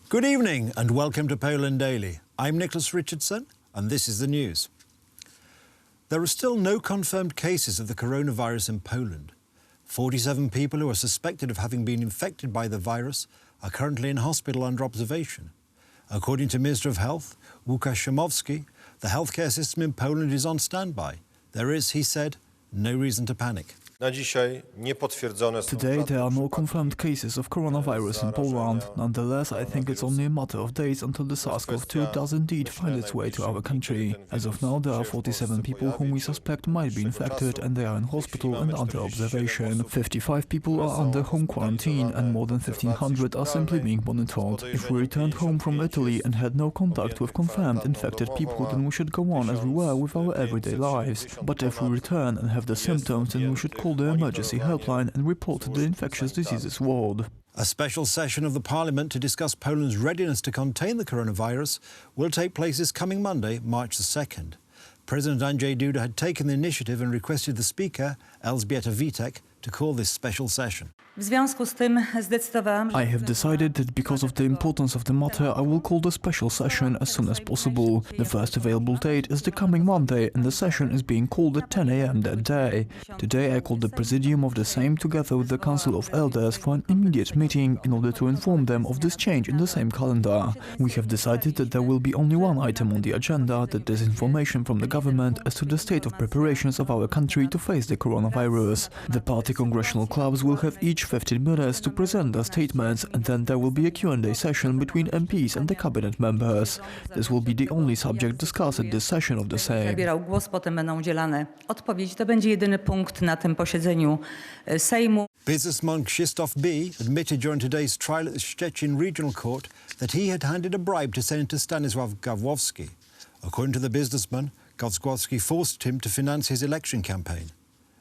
Good evening and welcome to Poland Daily. I'm Nicholas Richardson and this is the news. There are still no confirmed cases of the coronavirus in Poland. 47 people who are suspected of having been infected by the virus are currently in hospital under observation. According to Minister of Health, Łukasz Szumowski, the healthcare system in Poland is on standby. There is, he said, no reason to panic. Today, there are no confirmed cases of coronavirus in Poland. Nonetheless, I think it's only a matter of days until the SARS-CoV-2 does indeed find its way to our country. As of now, there are 47 people whom we suspect might be infected and they are in hospital and under observation. 55 people are under home quarantine and more than 1,500 are simply being monitored. If we returned home from Italy and had no contact with confirmed infected people, then we should go on as we were with our everyday lives. But if we return and have the symptoms, then we should call the emergency helpline and report to the infectious diseases ward. A special session of the Parliament to discuss Poland's readiness to contain the coronavirus will take place this coming Monday, March the 2nd. President Andrzej Duda had taken the initiative and requested the Speaker, Elżbieta Witek, to call this special session. I have decided that because of the importance of the matter, I will call the special session as soon as possible. The first available date is the coming Monday and the session is being called at 10 a.m. that day. Today I called the Presidium of the same together with the Council of Elders for an immediate meeting in order to inform them of this change in the same calendar. We have decided that there will be only one item on the agenda, that is information from the government as to the state of preparations of our country to face the coronavirus. The party congressional clubs will have each 15 minutes to present their statements, and then there will be a Q&A session between MPs and the cabinet members. This will be the only subject discussed at this session of the Sejm. Businessman Krzysztof B. admitted during today's trial at the Szczecin Regional Court that he had handed a bribe to Senator Stanisław Gawłowski. According to the businessman, Gawłowski forced him to finance his election campaign.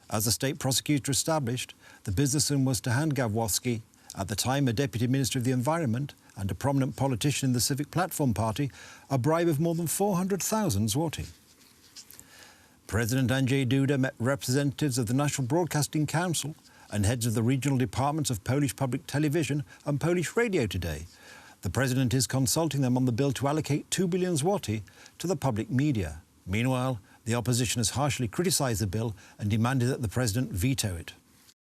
As the state prosecutor established, the businessman was to hand Gawłowski, at the time a deputy minister of the environment and a prominent politician in the Civic Platform Party, a bribe of more than 400,000 zloty. President Andrzej Duda met representatives of the National Broadcasting Council and heads of the regional departments of Polish Public Television and Polish Radio today. The president is consulting them on the bill to allocate 2 billion zloty to the public media. Meanwhile, the opposition has harshly criticised the bill and demanded that the president veto it.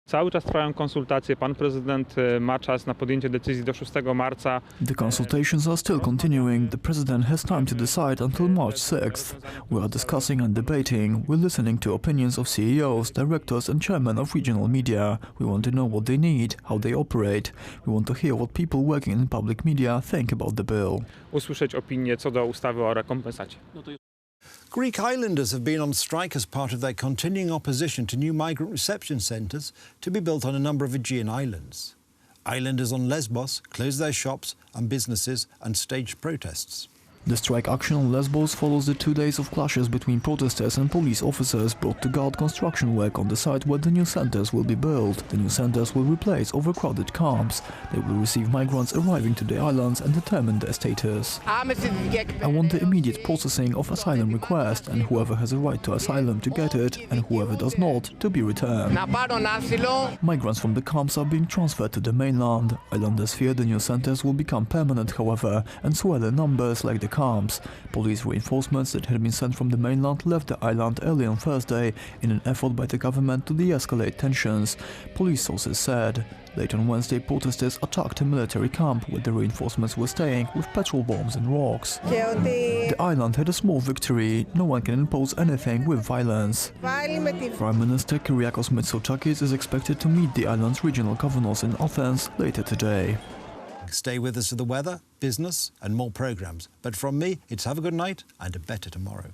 Cały czas trwają konsultacje. Pan prezydent ma czas na podjęcie decyzji do 6 marca. The consultations are still continuing. The president has time to decide until March 6th. We are discussing and debating. We're listening to opinions of CEOs, directors and chairmen of regional media. We want to know what they need, how they operate. We want to hear what people working in public media think about the bill. Usłyszeć opinię co do ustawy o rekompensacie. Greek islanders have been on strike as part of their continuing opposition to new migrant reception centres to be built on a number of Aegean islands. Islanders on Lesbos closed their shops and businesses and staged protests. The strike action on Lesbos follows the 2 days of clashes between protesters and police officers brought to guard construction work on the site where the new centers will be built. The new centers will replace overcrowded camps. They will receive migrants arriving to the islands and determine their status. I want the immediate processing of asylum requests, and whoever has a right to asylum to get it, and whoever does not, to be returned. Migrants from the camps are being transferred to the mainland. Islanders fear the new centers will become permanent, however, and swell in numbers like the camps. Police reinforcements that had been sent from the mainland left the island early on Thursday in an effort by the government to de-escalate tensions, police sources said. Late on Wednesday, protesters attacked a military camp where the reinforcements were staying with petrol bombs and rocks. The island had a small victory. No one can impose anything with violence. Prime Minister Kyriakos Mitsotakis is expected to meet the island's regional governors in Athens later today. Stay with us for the weather, business and more programmes. But from me, it's have a good night and a better tomorrow.